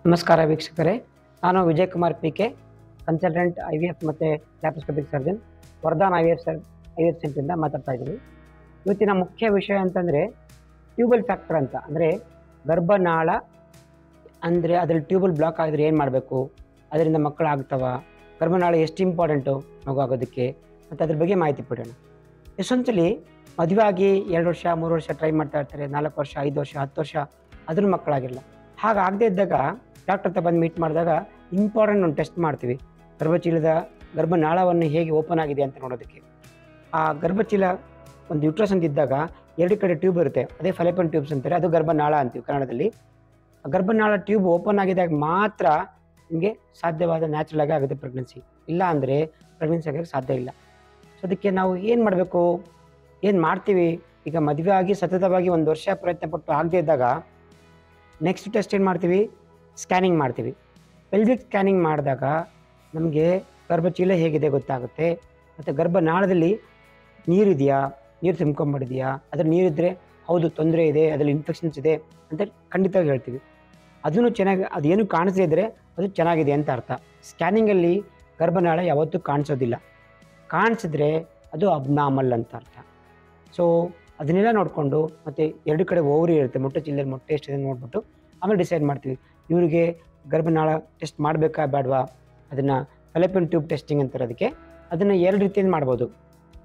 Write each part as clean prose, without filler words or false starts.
ನಮಸ್ಕಾರ ವೀಕ್ಷಕರೇ, ನಾನು Vijay Kumar P K, consultant IVF ಮತ್ತು ಲ್ಯಾಪ್ರೋಸ್ಕೋಪಿಕ್ ಸರ್ಜನ್, ವರದಾನ್ IVF ಸೆಂಟ್ರಿಂದ ಮಾತಾಡ್ತಾ ಇದ್ದೀನಿ. ಇವತ್ತಿನ ಮುಖ್ಯ ವಿಷಯ ಅಂತಂದರೆ ಟ್ಯೂಬಲ್ ಫ್ಯಾಕ್ಟರ್ ಅಂತ. ಅಂದರೆ ಗರ್ಭನಾಳ ಅಂದರೆ ಅದರಲ್ಲಿ ಟ್ಯೂಬಲ್ ಬ್ಲಾಕ್ ಆಗಿದ್ರೆ ಏನು ಮಾಡಬೇಕು, ಅದರಿಂದ ಮಕ್ಕಳು ಆಗ್ತವ, ಗರ್ಭನಾಳ ಎಷ್ಟು ಇಂಪಾರ್ಟೆಂಟು ಮಗು ಆಗೋದಕ್ಕೆ, ಮತ್ತು ಅದ್ರ ಬಗ್ಗೆ ಮಾಹಿತಿ ಕೊಡೋಣ. ಎಷ್ಟೊಂದ್ಸಲಿ ಮದುವೆ ಆಗಿ 2 ವರ್ಷ 3 ವರ್ಷ ಟ್ರೈ ಮಾಡ್ತಾ ಇರ್ತಾರೆ, 4 ವರ್ಷ 5 ವರ್ಷ 10 ವರ್ಷ ಆದರೂ ಮಕ್ಕಳಾಗಿರಲ್ಲ. ಹಾಗಾಗದೇ ಇದ್ದಾಗ ಡಾಕ್ಟರ್ ಹತ್ರ ಬಂದು ಮೀಟ್ ಮಾಡಿದಾಗ ಇಂಪಾರ್ಟೆಂಟ್ ಒಂದು ಟೆಸ್ಟ್ ಮಾಡ್ತೀವಿ, ಗರ್ಭನಾಳವನ್ನು ಹೇಗೆ ಓಪನ್ ಆಗಿದೆ ಅಂತ ನೋಡೋದಕ್ಕೆ. ಆ ಗರ್ಭಚೀಲ ಒಂದು ಯುಟ್ರಸ್ ಅಂತ ಇದ್ದಾಗ 2 ಕಡೆ ಟ್ಯೂಬ್ ಇರುತ್ತೆ, ಅದೇ ಫೆಲೋಪಿಯನ್ ಟ್ಯೂಬ್ಸ್ ಅಂತಾರೆ, ಅದು ಗರ್ಭನಾಳ ಅಂತೀವಿ ಕನ್ನಡದಲ್ಲಿ. ಗರ್ಭನಾಳ ಟ್ಯೂಬ್ ಓಪನ್ ಆಗಿದಾಗ ಮಾತ್ರ ನಿಮಗೆ ಸಾಧ್ಯವಾದ ನ್ಯಾಚುರಲ್ ಆಗಿ ಆಗುತ್ತೆ ಪ್ರೆಗ್ನೆನ್ಸಿ, ಇಲ್ಲ ಅಂದರೆ ಪ್ರೆಗ್ನೆನ್ಸಿ ಆಗೋಕ್ಕೆ ಸಾಧ್ಯ ಇಲ್ಲ. ಸೊ ಅದಕ್ಕೆ ನಾವು ಏನು ಮಾಡಬೇಕು, ಏನು ಮಾಡ್ತೀವಿ? ಈಗ ಮದುವೆ ಆಗಿ ಸತತವಾಗಿ 1 ವರ್ಷ ಪ್ರಯತ್ನ ಪಟ್ಟು ಆಗದೇ ಇದ್ದಾಗ ನೆಕ್ಸ್ಟ್ ಟೆಸ್ಟ್ ಏನು ಮಾಡ್ತೀವಿ? ಸ್ಕ್ಯಾನಿಂಗ್ ಮಾಡ್ತೀವಿ. ಪೆಲ್ವಿಕ್ ಸ್ಕ್ಯಾನಿಂಗ್ ಮಾಡಿದಾಗ ನಮಗೆ ಗರ್ಭಚೀಲ ಹೇಗಿದೆ ಗೊತ್ತಾಗುತ್ತೆ, ಮತ್ತು ಗರ್ಭನಾಳದಲ್ಲಿ ನೀರಿದೆಯಾ, ನೀರು ತುಂಬ್ಕೊಂಬಿಡಿದೆಯಾ, ಅದ್ರ ನೀರಿದ್ದರೆ ಹೌದು ತೊಂದರೆ ಇದೆ, ಅದರಲ್ಲಿ ಇನ್ಫೆಕ್ಷನ್ಸ್ ಇದೆ ಅಂತ ಖಂಡಿತವಾಗಿ ಹೇಳ್ತೀವಿ. ಅದನ್ನು ಚೆನ್ನಾಗಿ, ಅದೇನು ಕಾಣಿಸದೇ ಇದ್ದರೆ ಅದು ಚೆನ್ನಾಗಿದೆ ಅಂತ ಅರ್ಥ. ಸ್ಕ್ಯಾನಿಂಗಲ್ಲಿ ಗರ್ಭನಾಳ ಯಾವತ್ತೂ ಕಾಣಿಸೋದಿಲ್ಲ, ಕಾಣಿಸಿದ್ರೆ ಅದು ಅಬ್ನಾರ್ಮಲ್ ಅಂತ ಅರ್ಥ. ಸೊ ಅದನ್ನೆಲ್ಲ ನೋಡಿಕೊಂಡು, ಮತ್ತು 2 ಕಡೆ ಓವರಿ ಇರುತ್ತೆ, ಮೊಟ್ಟೆ ಚೀಲದಲ್ಲಿ ಮೊಟ್ಟೆ ಎಷ್ಟಿದೆ ನೋಡ್ಬಿಟ್ಟು ಆಮೇಲೆ ಡಿಸೈಡ್ ಮಾಡ್ತೀವಿ ಇವರಿಗೆ ಗರ್ಭನಾಳ ಟೆಸ್ಟ್ ಮಾಡಬೇಕಾ ಬೇಡವಾ. ಅದನ್ನು ಫೆಲೋಪಿಯನ್ ಟ್ಯೂಬ್ ಟೆಸ್ಟಿಂಗ್ ಅಂತಾರೆ ಅದಕ್ಕೆ. ಅದನ್ನು 2 ರೀತಿಯಿಂದ ಮಾಡ್ಬೋದು.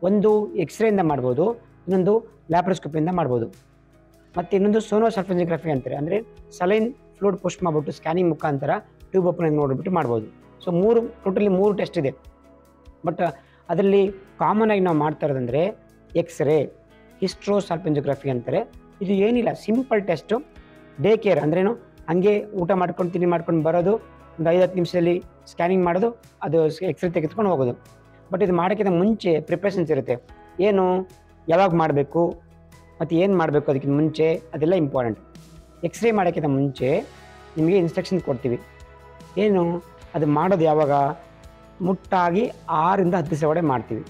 ಒಂದು ಎಕ್ಸ್ರೇಯಿಂದ ಮಾಡ್ಬೋದು, ಇನ್ನೊಂದು ಲ್ಯಾಪ್ರೋಸ್ಕೋಪಿಯಿಂದ ಮಾಡ್ಬೋದು, ಮತ್ತು ಇನ್ನೊಂದು ಸೋನೋಸಲ್ಫೆಂಜಿಯೋಗ್ರಫಿ ಅಂತಾರೆ. ಅಂದರೆ ಸಲೈನ್ ಫ್ಲೂಯಿಡ್ ಪುಷ್ ಮಾಡಿಬಿಟ್ಟು ಸ್ಕ್ಯಾನಿಂಗ್ ಮುಖಾಂತರ ಟ್ಯೂಬ್ ಓಪನ್ ನೋಡಿಬಿಟ್ಟು ಮಾಡ್ಬೋದು. ಸೊ ಟೋಟಲಿ 3 ಟೆಸ್ಟ್ ಇದೆ. ಬಟ್ ಅದರಲ್ಲಿ ಕಾಮನ್ ಆಗಿ ನಾವು ಮಾಡ್ತಾ ಇರೋದಂದರೆ ಎಕ್ಸ್ರೇ, ಹಿಸ್ಟ್ರೋಸಲ್ಫೆಂಜಿಯೋಗ್ರಫಿ ಅಂತಾರೆ. ಇದು ಏನಿಲ್ಲ, ಸಿಂಪಲ್ ಟೆಸ್ಟು, ಡೇ ಕೇರ್ ಅಂದ್ರೇನು, ಹಾಗೆ ಊಟ ಮಾಡ್ಕೊಂಡು ತಿಂಡಿ ಮಾಡ್ಕೊಂಡು ಬರೋದು, ಒಂದು 5-10 ನಿಮಿಷದಲ್ಲಿ ಸ್ಕ್ಯಾನಿಂಗ್ ಮಾಡೋದು, ಅದು ಎಕ್ಸ್ರೇ ತೆಗೆದುಕೊಂಡು ಹೋಗೋದು. ಬಟ್ ಇದು ಮಾಡೋಕ್ಕಿಂತ ಮುಂಚೆ ಪ್ರಿಪ್ರೇಷನ್ಸ್ ಇರುತ್ತೆ, ಏನು ಯಾವಾಗ ಮಾಡಬೇಕು ಮತ್ತು ಏನು ಮಾಡಬೇಕು ಅದಕ್ಕಿಂತ ಮುಂಚೆ, ಅದೆಲ್ಲ ಇಂಪಾರ್ಟೆಂಟ್. ಎಕ್ಸ್ರೇ ಮಾಡೋಕ್ಕಿಂತ ಮುಂಚೆ ನಿಮಗೆ ಇನ್ಸ್ಟ್ರಕ್ಷನ್ ಕೊಡ್ತೀವಿ. ಏನು ಅದು ಮಾಡೋದು ಯಾವಾಗ? ಮುಟ್ಟಾಗಿ 6ರಿಂದ 10 ದಿವಸ ಒಳಗೆ ಮಾಡ್ತೀವಿ,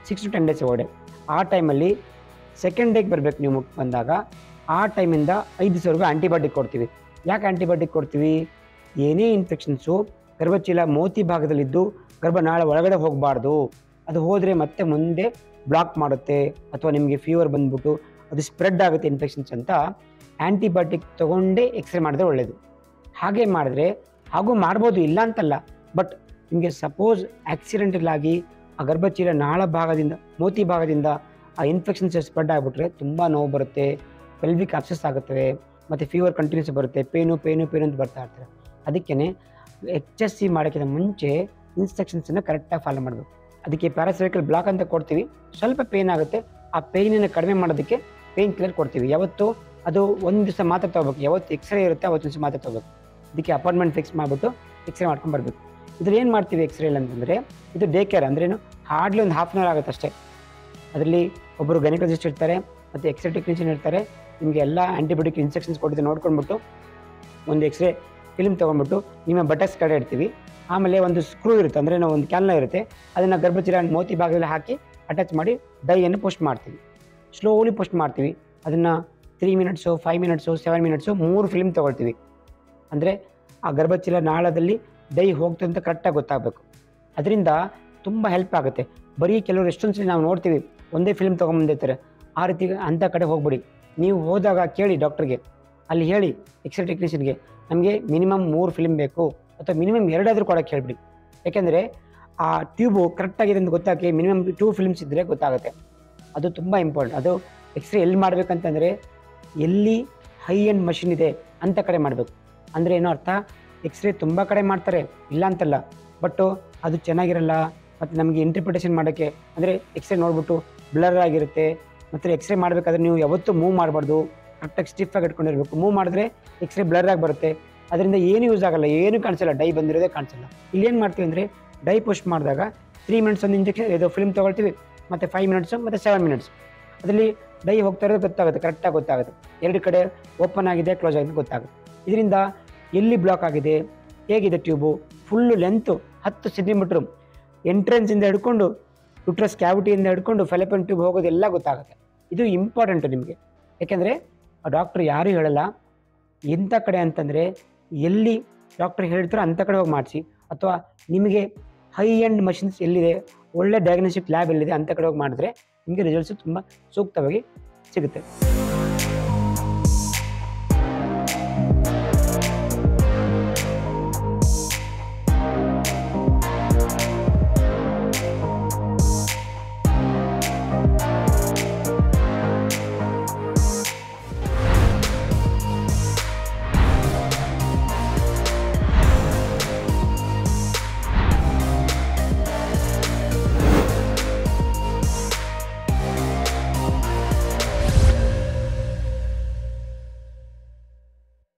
6 to 10 days ಒಳಗೆ. ಆ ಟೈಮಲ್ಲಿ ಸೆಕೆಂಡ್ ಡೇಗೆ ಬರಬೇಕು ನೀವು ಮುಟ್ಟು ಬಂದಾಗ. ಆ ಟೈಮಿಂದ 5 ದಿವಸವರೆಗೂ ಆ್ಯಂಟಿಬಯೋಟಿಕ್ ಕೊಡ್ತೀವಿ. ಯಾಕೆ ಆ್ಯಂಟಿಬಯೋಟಿಕ್ ಕೊಡ್ತೀವಿ? ಏನೇ ಇನ್ಫೆಕ್ಷನ್ಸು ಗರ್ಭಚೀಲ ಮೋತಿ ಭಾಗದಲ್ಲಿದ್ದು ಗರ್ಭನಾಳ ಒಳಗಡೆ ಹೋಗಬಾರ್ದು, ಅದು ಹೋದರೆ ಮತ್ತೆ ಮುಂದೆ ಬ್ಲಾಕ್ ಮಾಡುತ್ತೆ, ಅಥವಾ ನಿಮಗೆ ಫೀವರ್ ಬಂದ್ಬಿಟ್ಟು ಅದು ಸ್ಪ್ರೆಡ್ ಆಗುತ್ತೆ ಇನ್ಫೆಕ್ಷನ್ಸ್ ಅಂತ ಆ್ಯಂಟಿಬಯೋಟಿಕ್ ತೊಗೊಂಡೇ ಎಕ್ಸ್ರೇ ಮಾಡಿದ್ರೆ ಒಳ್ಳೆಯದು. ಹಾಗೆ ಮಾಡಿದ್ರೆ ಹಾಗೂ ಮಾಡ್ಬೋದು, ಇಲ್ಲ ಅಂತಲ್ಲ. ಬಟ್ ನಿಮಗೆ ಸಪೋಸ್ ಆಕ್ಸಿಡೆಂಟಲ್ ಆಗಿ ಆ ಗರ್ಭಚೀಲ ನಾಳ ಭಾಗದಿಂದ ಮೋತಿ ಭಾಗದಿಂದ ಆ ಇನ್ಫೆಕ್ಷನ್ಸ್ ಸ್ಪ್ರೆಡ್ ಆಗಿಬಿಟ್ರೆ ತುಂಬ ನೋವು ಬರುತ್ತೆ, ಪೆಲ್ವಿಕ್ ಅಬ್ಸೆಸ್ ಆಗುತ್ತವೆ, ಮತ್ತು ಫೀವರ್ ಕಂಟಿನ್ಯೂಸ್ ಬರುತ್ತೆ, ಪೇನು ಅಂತ ಬರ್ತಾ ಇರ್ತಾರೆ. ಅದಕ್ಕೇ HSC ಮಾಡೋಕ್ಕಿಂತ ಮುಂಚೆ ಇನ್ಸ್ಟ್ರಕ್ಷನ್ಸನ್ನು ಕರೆಕ್ಟಾಗಿ ಫಾಲೋ ಮಾಡಬೇಕು. ಅದಕ್ಕೆ ಪ್ಯಾರಾಸರ್ವಿಕಲ್ ಬ್ಲಾಕ್ ಅಂತ ಕೊಡ್ತೀವಿ, ಸ್ವಲ್ಪ ಪೇನ್ ಆಗುತ್ತೆ, ಆ ಪೇಯ್ನನ್ನು ಕಡಿಮೆ ಮಾಡೋದಕ್ಕೆ ಪೇಯ್ನ್ ಕಿಲ್ಲರ್ ಕೊಡ್ತೀವಿ. ಯಾವತ್ತು ಅದು 1 ದಿವಸ ಮಾತ್ರ ತೊಗೋಬೇಕು, ಯಾವತ್ತು ಎಕ್ಸ್ರೇ ಇರುತ್ತೆ ಅವತ್ತು ದಿವಸ ಮಾತ್ರ ತೊಗೋಬೇಕು. ಅದಕ್ಕೆ ಅಪಾಯಿಂಟ್ಮೆಂಟ್ ಫಿಕ್ಸ್ ಮಾಡಿಬಿಟ್ಟು ಎಕ್ಸ್ರೇ ಮಾಡ್ಕೊಂಡು ಬರಬೇಕು. ಇದ್ರಲ್ಲಿ ಏನು ಮಾಡ್ತೀವಿ ಎಕ್ಸ್ರೇಲಿ ಅಂತಂದರೆ, ಇದು ಡೇ ಕೇರ್ ಅಂದ್ರೇನು, ಹಾರ್ಡ್ಲಿ ಒಂದು 1/2 hour ಆಗುತ್ತೆ ಅಷ್ಟೇ. ಅದರಲ್ಲಿ ಒಬ್ಬರು ಗೈನಕಾಲಜಿಸ್ಟ್ ಇರ್ತಾರೆ, ಮತ್ತು ಎಕ್ಸ್ರೇ ಟೆಕ್ನಿಷಿಯನ್ ಇರ್ತಾರೆ. ನಿಮಗೆ ಎಲ್ಲ ಆ್ಯಂಟಿಬಯೋಟಿಕ್ ಇನ್ಸ್ಟ್ರಕ್ಷನ್ಸ್ ಕೊಟ್ಟಿದ್ದು ನೋಡ್ಕೊಂಡ್ಬಿಟ್ಟು ಒಂದು ಎಕ್ಸ್ರೇ ಫಿಲ್ಮ್ ತೊಗೊಂಡ್ಬಿಟ್ಟು ನಿಮ್ಮ ಬಟಕ್ಸ್ ಕಡೆ ಇಡ್ತೀವಿ. ಆಮೇಲೆ ಒಂದು ಸ್ಕ್ರೂ ಇರುತ್ತೆ, ಅಂದರೆ ನಾವು ಒಂದು ಕ್ಯಾನ್ಲ ಇರುತ್ತೆ, ಅದನ್ನು ಗರ್ಭಚೀಲ ಮೋತಿ ಭಾಗದಲ್ಲಿ ಹಾಕಿ ಅಟ್ಯಾಚ್ ಮಾಡಿ ಡೈಯನ್ನು ಪುಷ್ ಮಾಡ್ತೀವಿ. ಸ್ಲೋಲಿ ಪುಷ್ ಮಾಡ್ತೀವಿ. ಅದನ್ನು 3 minutes 5 minutes 7 minutes 3 ಫಿಲ್ಮ್ ತೊಗೊಳ್ತೀವಿ. ಅಂದರೆ ಆ ಗರ್ಭಚೀಲ ನಾಳದಲ್ಲಿ ಡೈ ಹೋಗ್ತದೆ ಅಂತ ಕರೆಕ್ಟಾಗಿ ಗೊತ್ತಾಗಬೇಕು. ಅದರಿಂದ ತುಂಬ ಹೆಲ್ಪ್ ಆಗುತ್ತೆ. ಬರೀ ಕೆಲವರು ಎಷ್ಟೊಂದು ನಾವು ನೋಡ್ತೀವಿ ಒಂದೇ ಫಿಲ್ಮ್ ತೊಗೊಂಬಂದಿರ್ತಾರೆ, ಆ ರೀತಿ ಅಂಥ ಕಡೆ ಹೋಗ್ಬಿಡಿ. ನೀವು ಹೋದಾಗ ಕೇಳಿ ಡಾಕ್ಟ್ರಿಗೆ, ಅಲ್ಲಿ ಹೇಳಿ ಎಕ್ಸ್ರೇ ಟೆಕ್ನಿಷಿಯನ್ಗೆ, ನಮಗೆ ಮಿನಿಮಮ್ 3 ಫಿಲ್ಮ್ ಬೇಕು, ಅಥವಾ ಮಿನಿಮಮ್ 2 ಆದರೂ ಕೊಡೋಕ್ಕೆ ಹೇಳ್ಬಿಡಿ. ಯಾಕೆಂದರೆ ಆ ಟ್ಯೂಬು ಕರೆಕ್ಟಾಗಿದೆ ಅಂತ ಗೊತ್ತಾಗಿ ಮಿನಿಮಮ್ 2 ಫಿಲ್ಮ್ಸ್ ಇದ್ದರೆ ಗೊತ್ತಾಗುತ್ತೆ. ಅದು ತುಂಬ ಇಂಪಾರ್ಟೆಂಟ್. ಅದು ಎಕ್ಸ್ರೇ ಎಲ್ಲಿ ಮಾಡಬೇಕಂತಂದರೆ, ಎಲ್ಲಿ ಹೈ ಎಂಡ್ ಮಷಿನ್ ಇದೆ ಅಂಥ ಕಡೆ ಮಾಡಬೇಕು. ಅಂದರೆ ಏನೋ ಅರ್ಥ, ಎಕ್ಸ್ರೇ ತುಂಬ ಕಡೆ ಮಾಡ್ತಾರೆ, ಇಲ್ಲ ಅಂತಲ್ಲ, ಬಟ್ಟು ಅದು ಚೆನ್ನಾಗಿರಲ್ಲ. ಮತ್ತು ನಮಗೆ ಇಂಟರ್ಪ್ರಿಟೇಷನ್ ಮಾಡೋಕ್ಕೆ, ಅಂದರೆ ಎಕ್ಸ್ರೇ ನೋಡಿಬಿಟ್ಟು ಬ್ಲರ್ ಆಗಿರುತ್ತೆ. ಮತ್ತು ಎಕ್ಸ್ರೇ ಮಾಡಬೇಕಾದ್ರೆ ನೀವು ಯಾವತ್ತೂ ಮೂವ್ ಮಾಡಬಾರ್ದು, ಕರೆಕ್ಟಾಗಿ ಸ್ಟಿಫಾಗಿ ಇಟ್ಕೊಂಡಿರಬೇಕು. ಮೂವ್ ಮಾಡಿದ್ರೆ ಎಕ್ಸ್ರೇ ಬ್ಲರ್ ಆಗಿ ಬರುತ್ತೆ, ಅದರಿಂದ ಏನು ಯೂಸ್ ಆಗೋಲ್ಲ, ಏನು ಕಾಣಿಸಲ್ಲ, ಡೈ ಬಂದಿರೋದೇ ಕಾಣಿಸಲ್ಲ. ಇಲ್ಲಿ ಏನು ಮಾಡ್ತೀವಿ ಅಂದರೆ, ಡೈ ಪುಷ್ ಮಾಡಿದಾಗ 3 minutes ಒಂದು ಇಂಜೆಕ್ಷನ್ ಇದು ಫಿಲ್ಮ್ ತೊಗೊಳ್ತೀವಿ, ಮತ್ತು 5 minutes ಮತ್ತು 7 minutes ಅದರಲ್ಲಿ ಡೈ ಹೋಗ್ತಾ ಇರೋದು ಗೊತ್ತಾಗುತ್ತೆ, ಕರೆಕ್ಟಾಗಿ ಗೊತ್ತಾಗುತ್ತೆ. 2 ಕಡೆ ಓಪನ್ ಆಗಿದೆ ಕ್ಲೋಸ್ ಆಗಿದೆ ಗೊತ್ತಾಗುತ್ತೆ. ಇದರಿಂದ ಎಲ್ಲಿ ಬ್ಲಾಕ್ ಆಗಿದೆ, ಹೇಗಿದೆ ಟ್ಯೂಬು, ಫುಲ್ಲು ಲೆಂತು 10 centimeter ಎಂಟ್ರೆನ್ಸಿಂದ ಹಿಡ್ಕೊಂಡು ಯುಟ್ರಸ್ ಕ್ಯಾವಿಟಿಯಿಂದ ಹಿಡ್ಕೊಂಡು ಫೆಲೋಪಿಯನ್ ಟ್ಯೂಬ್ ಹೋಗೋದೆಲ್ಲ ಗೊತ್ತಾಗುತ್ತೆ. ಇದು ಇಂಪಾರ್ಟೆಂಟು ನಿಮಗೆ. ಯಾಕೆಂದರೆ ಆ ಡಾಕ್ಟ್ರು ಯಾರೂ ಹೇಳಲ್ಲ. ಎಂಥ ಕಡೆ ಅಂತಂದರೆ, ಎಲ್ಲಿ ಡಾಕ್ಟರ್ ಹೇಳ್ತಾರೆ ಅಂಥ ಕಡೆ ಹೋಗಿ ಮಾಡಿಸಿ, ಅಥವಾ ನಿಮಗೆ ಹೈ ಎಂಡ್ ಮಷಿನ್ಸ್ ಎಲ್ಲಿದೆ, ಒಳ್ಳೆ ಡಯಾಗ್ನೋಸ್ಟಿಕ್ ಲ್ಯಾಬ್ ಎಲ್ಲಿದೆ ಅಂಥ ಕಡೆ ಹೋಗಿ ಮಾಡಿದ್ರೆ ನಿಮಗೆ ರಿಸಲ್ಟ್ಸು ತುಂಬ ಸೂಕ್ತವಾಗಿ ಸಿಗುತ್ತೆ.